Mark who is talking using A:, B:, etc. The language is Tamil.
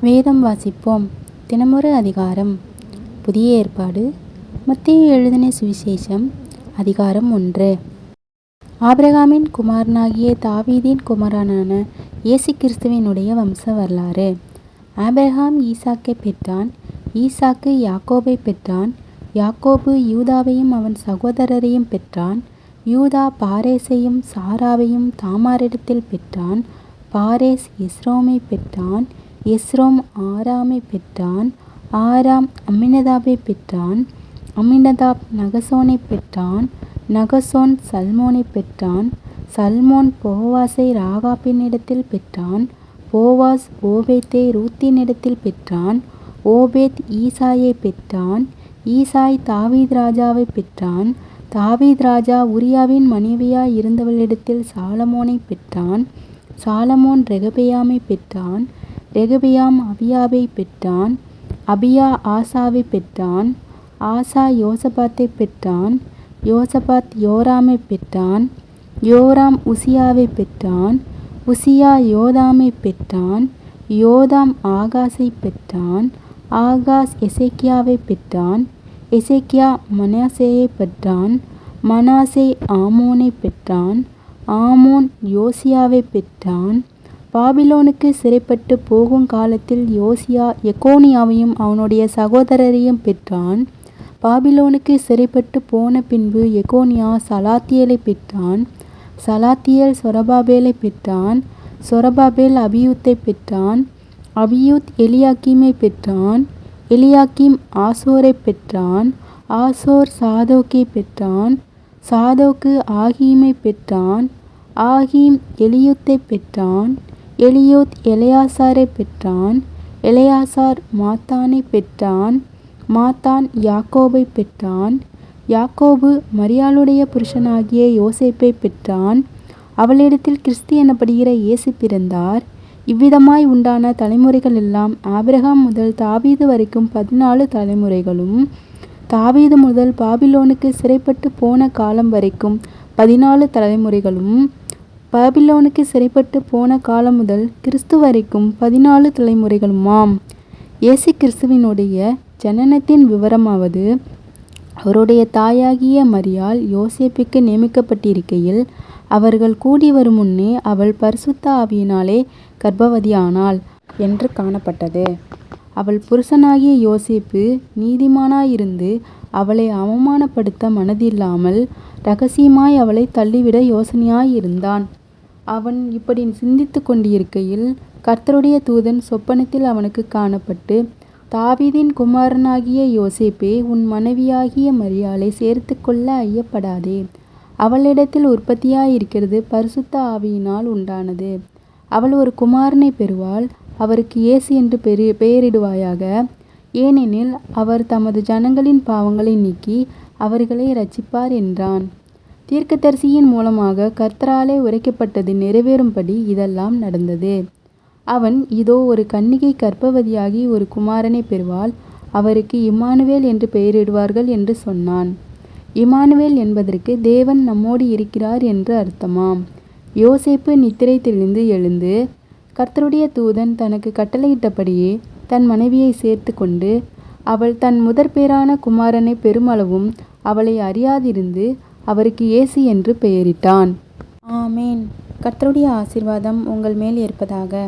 A: வேதம் வாசிப்போம். தினமொரு அதிகாரம். புதிய ஏற்பாடு. மத்தேயு எழுதின சுவிசேஷம். அதிகாரம் 1. ஆபிரகாமின் குமாரனாகிய தாவீதின் குமாரனான இயேசு கிறிஸ்துவினுடைய வம்ச வரலாறு. ஆபிரகாம் ஈசாக்கை பெற்றான். ஈசாக்கு யாக்கோபை பெற்றான். யாக்கோபு யூதாவையும் அவன் சகோதரரையும் பெற்றான். யூதா பாரேசையும் சாராவையும் தாமாரிடத்தில் பெற்றான். பாரேஸ் எஸ்ரோமை பெற்றான். எஸ்ரோம் ஆராமை பெற்றான். ஆராம் அம்மினதாபை பெற்றான். அம்மினதாப் நகசோனை பெற்றான். நகசோன் சல்மோனை பெற்றான். சல்மோன் போவாசை ராகாபினிடத்தில் பெற்றான். போவாஸ் ஓபேத்தை ரூத்தினிடத்தில் பெற்றான். ஓபேத் ஈசாயை பெற்றான். ஈசாய் தாவீது ராஜாவை பெற்றான். தாவீது ராஜா உரியாவின் மனைவியாய் இருந்தவளிடத்தில் சாலமோனை பெற்றான். சாலமோன் ரெகபெயாமை பெற்றான். ரெகபெயாம் அபியாவை பெற்றான். அபியா ஆசாவை பெற்றான். ஆசா யோசபாத்தை பெற்றான். யோசபாத் யோராமை பெற்றான். யோராம் உசியாவை பெற்றான். உசியா யோதாமை பெற்றான். யோதாம் ஆகாஸை பெற்றான். ஆகாஸ் எசேக்கியாவை பெற்றான். எசேக்கியா மனாசேயை பெற்றான். மனாசே ஆமோனை பெற்றான். ஆமோன் யோசியாவை பெற்றான். பாபிலோனுக்கு சிறைப்பட்டு போகும் காலத்தில் யோசியா எக்கோனியாவையும் அவனுடைய சகோதரரையும் பெற்றான். பாபிலோனுக்கு சிறைப்பட்டு போன பின்பு எக்கோனியா சலாத்தியேலை பெற்றான். சலாத்தியேல் சொரபாபேலை பெற்றான். சொரபாபேல் அபியூத்தை பெற்றான். அபியூத் எலியாக்கீமை பெற்றான். எலியாக்கீம் ஆசோரை பெற்றான். ஆசோர் சாதோக்கை பெற்றான். சாதோக்கு ஆகீமை பெற்றான். ஆகீம் எலியூத்தை பெற்றான். எலியூத் எலெயாசாரை பெற்றான். எலெயாசார் மாத்தானை பெற்றான். மாத்தான் யாக்கோபை பெற்றான். யாக்கோபு மரியாளுடைய புருஷனாகிய யோசேப்பை பெற்றான். அவளிடத்தில் கிறிஸ்து எனப்படுகிற இயேசு பிறந்தார். இவ்விதமாய் உண்டான தலைமுறைகள் எல்லாம் ஆபிரகாம் முதல் தாவீது வரைக்கும் 14 தலைமுறைகளும், தாவீது முதல் பாபிலோனுக்கு சிறைப்பட்டு போன காலம் வரைக்கும் 14 தலைமுறைகளும், பாபிலோனுக்கு சிறைப்பட்டு போன காலம் முதல் கிறிஸ்து வரைக்கும் 14 தலைமுறைகளுமாம். இயேசு கிறிஸ்துவினுடைய ஜனனத்தின் விவரமாவது, அவருடைய தாயாகிய மரியாள் யோசேப்புக்கு நியமிக்கப்பட்டிருக்கையில் அவர்கள் கூடி வரும் முன்னே அவள் பரிசுத்த ஆவியினாலே கர்ப்பவதியானாள் என்று காணப்பட்டது. அவள் புருஷனாகிய யோசேப்பு நீதிமானாயிருந்து அவளை அவமானப்படுத்த மனதில்லாமல் இரகசியமாய் அவளை தள்ளிவிட யோசனையாயிருந்தான். அவன் இப்படி சிந்தித்து கொண்டிருக்கையில் கர்த்தருடைய தூதன் சொப்பனத்தில் அவனுக்கு காணப்பட்டு, தாவீதின் குமாரனாகிய யோசேப்பே, உன் மனைவியாகிய மரியாளை சேர்த்து கொள்ள ஐயப்படாதே. அவளிடத்தில் உற்பத்தியாயிருக்கிறது பரிசுத்த ஆவியினால் உண்டானது. அவள் ஒரு குமாரனை பெறுவாள். அவருக்கு இயேசு என்று பெயரிடுவாயாக. ஏனெனில் அவர் தமது ஜனங்களின் பாவங்களை நீக்கி அவர்களை இரட்சிப்பார் என்றான். தீர்க்கதரிசியின் மூலமாக கர்த்தராலே உரைக்கப்பட்டது நிறைவேறும்படி இதெல்லாம் நடந்தது. அவன், இதோ ஒரு கன்னிகை கர்ப்பவதியாகி ஒரு குமாரனை பெறுவாள். அவருக்கு இம்மானுவேல் என்று பெயரிடுவார்கள் என்று சொன்னான். இம்மானுவேல் என்பதற்கு தேவன் நம்மோடு இருக்கிறார் என்று அர்த்தமாம். யோசேப்பு நித்திரை தெளிந்து எழுந்து, கர்த்தருடைய தூதன் தனக்கு கட்டளையிட்டபடியே தன் மனைவியை சேர்த்து கொண்டு, அவள் தன் முதற்பேறான குமாரனை பெருமளவும் அவளை அறியாதிருந்து அவருக்கு இயேசு என்று பெயரிட்டான். ஆமேன். கர்த்தருடைய ஆசீர்வாதம் உங்கள் மேல் இருப்பதாக.